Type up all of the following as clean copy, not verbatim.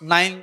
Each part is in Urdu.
9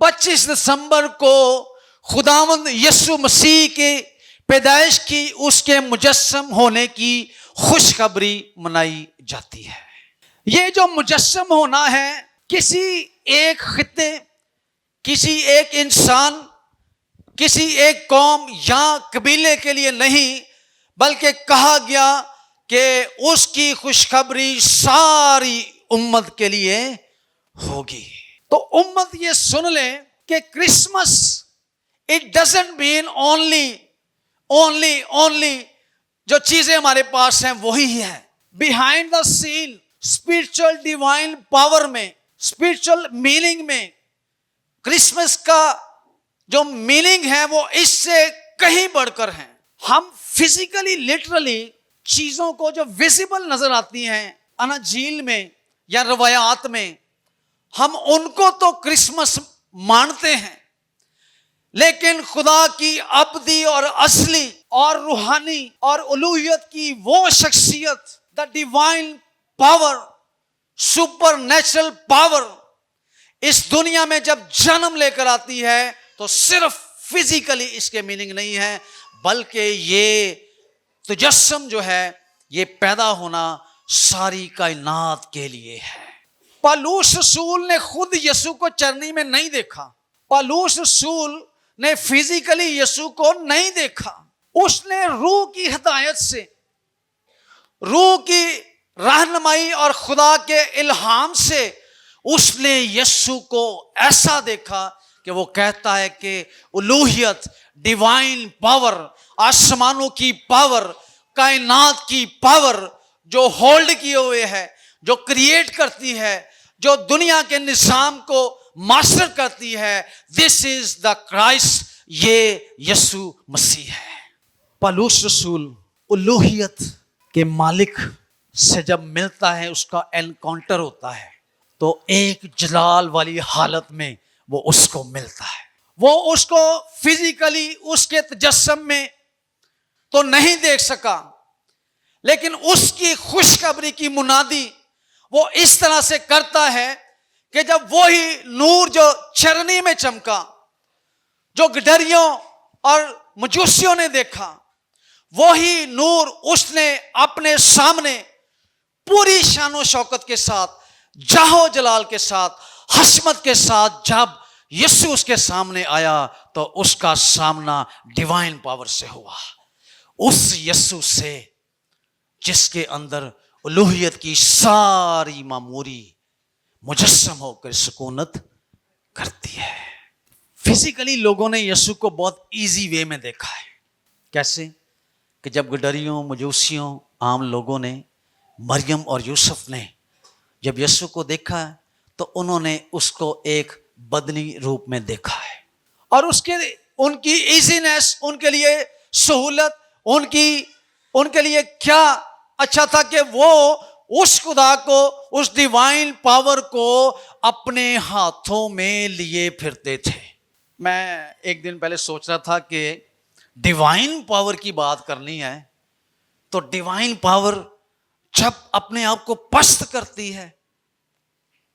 25 دسمبر کو خداوند یسوع مسیح کے پیدائش کی اس کے مجسم ہونے کی خوشخبری منائی جاتی ہے۔ یہ جو مجسم ہونا ہے کسی ایک خطے، کسی ایک انسان، کسی ایک قوم یا قبیلے کے لیے نہیں، بلکہ کہا گیا کہ اس کی خوشخبری ساری امت کے لیے ہوگی۔ تو امت یہ سن لیں کہ Christmas it doesn't mean only جو چیزیں ہمارے پاس ہیں وہی ہے۔ Behind the scene spiritual divine power میں، اسپرچل میننگ میں کرسمس کا جو میننگ ہے وہ اس سے کہیں بڑھ کر ہے۔ ہم فزیکلی لٹرلی چیزوں کو جو ویزیبل نظر آتی ہیں اناجیل میں یا روایات میں، ہم ان کو تو کرسمس مانتے ہیں، لیکن خدا کی ابدی اور اصلی اور روحانی اور الوہیت کی وہ شخصیت، the divine power, supernatural power اس دنیا میں جب جنم لے کر آتی ہے تو صرف فزیکلی اس کے میننگ نہیں ہے، بلکہ یہ تجسم جو ہے یہ پیدا ہونا ساری کائنات کے لیے ہے۔ پالوس رسول نے خود یسوع کو چرنی میں نہیں دیکھا، پالوس رسول نے فزیکلی یسوع کو نہیں دیکھا، اس نے روح کی ہدایت سے، روح کی رہنمائی اور خدا کے الہام سے اس نے یسوع کو ایسا دیکھا کہ وہ کہتا ہے کہ الوہیت، ڈیوائن پاور، آسمانوں کی پاور، کائنات کی پاور جو ہولڈ کیے ہوئے ہے، جو کریٹ کرتی ہے، جو دنیا کے نظام کو ماسٹر کرتی ہے، دس از دا کرائسٹ، یہ یسوع مسیح ہے۔ پالوس رسول الوہیت کے مالک سے جب ملتا ہے، اس کا انکاؤنٹر ہوتا ہے، تو ایک جلال والی حالت میں وہ اس کو ملتا ہے۔ وہ اس کو فزیکلی اس کے تجسم میں تو نہیں دیکھ سکا، لیکن اس کی خوشخبری کی منادی وہ اس طرح سے کرتا ہے کہ جب وہی نور جو چرنی میں چمکا، جو گڈریوں اور مجوسیوں نے دیکھا، وہی نور اس نے اپنے سامنے پوری شان و شوکت کے ساتھ، جاہ و جلال کے ساتھ، حشمت کے ساتھ جب یسوع اس کے سامنے آیا تو اس کا سامنا ڈیوائن پاور سے ہوا، اس یسوع سے جس کے اندر الوہیت کی ساری معموری مجسم ہو کر سکونت کرتی ہے۔ فزیکلی لوگوں نے یسوع کو بہت ایزی وے میں دیکھا ہے۔ کیسے؟ کہ جب گڈریوں، مجوسیوں، عام لوگوں نے، مریم اور یوسف نے جب یسوع کو دیکھا تو انہوں نے اس کو ایک بدنی روپ میں دیکھا ہے، اور ان کی ایزینس، ان کے لیے سہولت، ان کے لیے کیا اچھا تھا کہ وہ اس خدا کو، اس ڈیوائن پاور کو اپنے ہاتھوں میں لیے پھرتے تھے۔ میں ایک دن پہلے سوچ رہا تھا کہ ڈیوائن پاور کی بات کرنی ہے تو ڈیوائن پاور جب اپنے آپ کو پست کرتی ہے،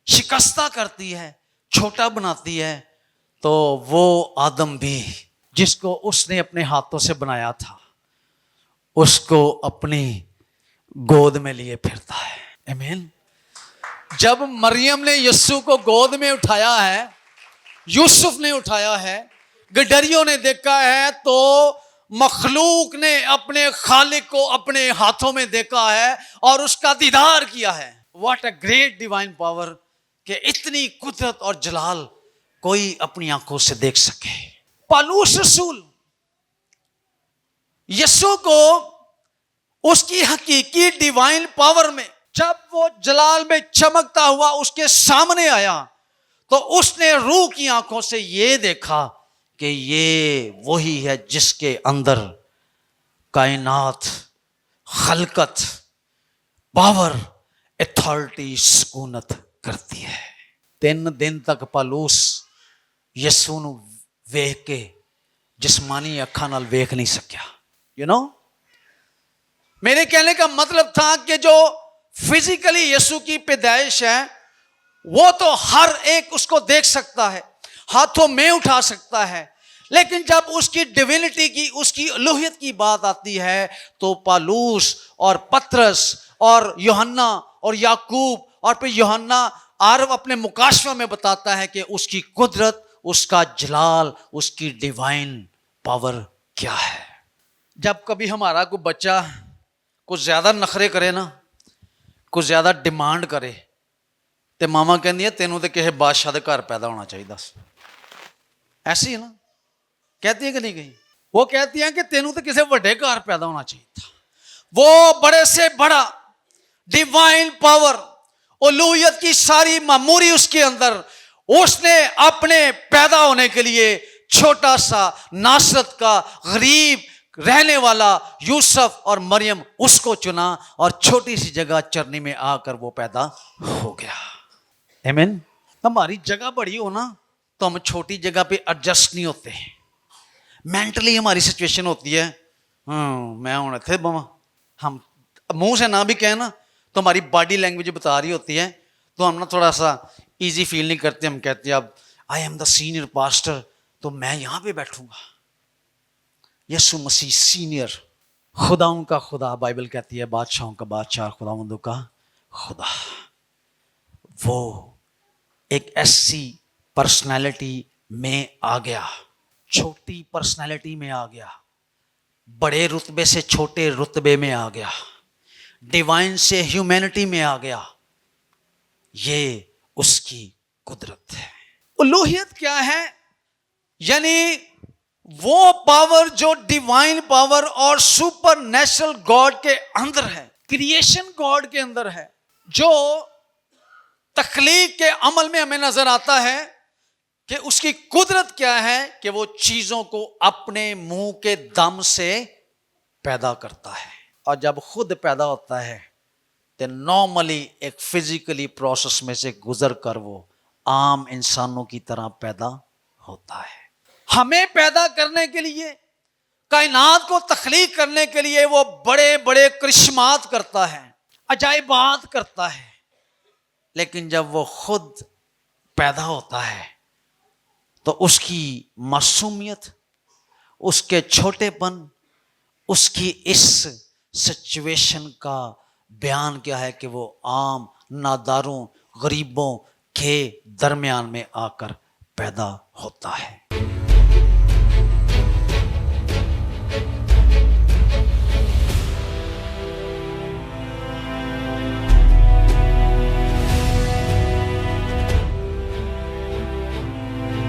شکستہ کرتی ہے، چھوٹا بناتی ہے، تو وہ آدم بھی جس کو اس نے اپنے ہاتھوں سے بنایا تھا اس کو اپنی گود میں لیے پھرتا ہے۔ آمین۔ جب مریم نے یسوع کو گود میں اٹھایا ہے، یوسف نے اٹھایا ہے، گڈریوں نے دیکھا ہے، تو مخلوق نے اپنے خالق کو اپنے ہاتھوں میں دیکھا ہے اور اس کا دیدار کیا ہے۔ What a great divine power کہ اتنی قدرت اور جلال کوئی اپنی آنکھوں سے دیکھ سکے۔ پالوس رسول یسوع کو اس کی حقیقی ڈیوائن پاور میں جب وہ جلال میں چمکتا ہوا اس کے سامنے آیا تو اس نے روح کی آنکھوں سے یہ دیکھا کہ یہ وہی ہے جس کے اندر کائنات، خلقت، پاور، اتھارٹی سکونت کرتی ہے۔ 3 دن تک پالوس یسوع نو ویکھ کے جسمانی اکھاں نال ویکھ نہیں سکیا۔ میرے کہنے کا مطلب تھا کہ جو فزیکلی یسوع کی پیدائش ہے وہ تو ہر ایک اس کو دیکھ سکتا ہے، ہاتھوں میں اٹھا سکتا ہے. لیکن جب اس کی ڈیوینٹی کی, اس کی الوہیت کی بات آتی ہے تو پالوس اور پطرس اور یوحنا اور یعقوب اور پھر یوحنا عارف اپنے مکاشفہ میں بتاتا ہے کہ اس کی قدرت, اس کا جلال, اس کی ڈیوائن پاور کیا ہے. جب کبھی ہمارا کوئی بچہ کچھ زیادہ نخرے کرے نا, کچھ زیادہ ڈیمانڈ کرے, تو ماما کہندی ہے تینوں تو کسی بادشاہ دے گھر پیدا ہونا چاہیے. ایسی ہے نا, کہتی ہے کہ نہیں کہیں؟ وہ کہتی ہیں کہ تینوں تو کسی بڑے گھر پیدا ہونا چاہیے تھا. وہ بڑے سے بڑا ڈیوائن پاور, الوہیت کی ساری معموری اس کے اندر, اس نے اپنے پیدا ہونے کے لیے چھوٹا سا ناصرت کا غریب رہنے والا یوسف اور مریم اس کو چنا, اور چھوٹی سی جگہ چرنی میں آ کر وہ پیدا ہو گیا. آمین. ہماری جگہ بڑی ہو نا تو ہم چھوٹی جگہ پہ ایڈجسٹ نہیں ہوتے. مینٹلی ہماری سچویشن ہوتی ہے میں ہوں تھے بما, ہم منہ سے نہ بھی کہیں نا تو ہماری باڈی لینگویج بتا رہی ہوتی ہے, تو ہم نا تھوڑا سا ایزی فیل نہیں کرتے. ہم کہتے ہیں اب I am the senior pastor, تو میں یہاں پہ بیٹھوں گا. یسوع مسیح سینئر, خداؤں کا خدا, بائبل کہتی ہے بادشاہوں کا بادشاہ, خداوندوں کا خدا. وہ ایک ایسی پرسنالٹی میں آ گیا, چھوٹی پرسنالٹی میں آ گیا, بڑے رتبے سے چھوٹے رتبے میں آ گیا, ڈیوائن سے ہیومینٹی میں آ گیا. یہ اس کی قدرت ہے. الوہیت کیا ہے؟ یعنی وہ پاور جو ڈیوائن پاور اور سپر نیچرل گاڈ کے اندر ہے, کریشن گاڈ کے اندر ہے, جو تخلیق کے عمل میں ہمیں نظر آتا ہے کہ اس کی قدرت کیا ہے کہ وہ چیزوں کو اپنے منہ کے دم سے پیدا کرتا ہے. اور جب خود پیدا ہوتا ہے تو نارملی ایک فزیکلی پروسیس میں سے گزر کر وہ عام انسانوں کی طرح پیدا ہوتا ہے. ہمیں پیدا کرنے کے لیے, کائنات کو تخلیق کرنے کے لیے وہ بڑے بڑے کرشمات کرتا ہے, عجائبات کرتا ہے. لیکن جب وہ خود پیدا ہوتا ہے تو اس کی معصومیت, اس کے چھوٹے پن, اس کی اس سچویشن کا بیان کیا ہے کہ وہ عام ناداروں غریبوں کے درمیان میں آ کر پیدا ہوتا ہے.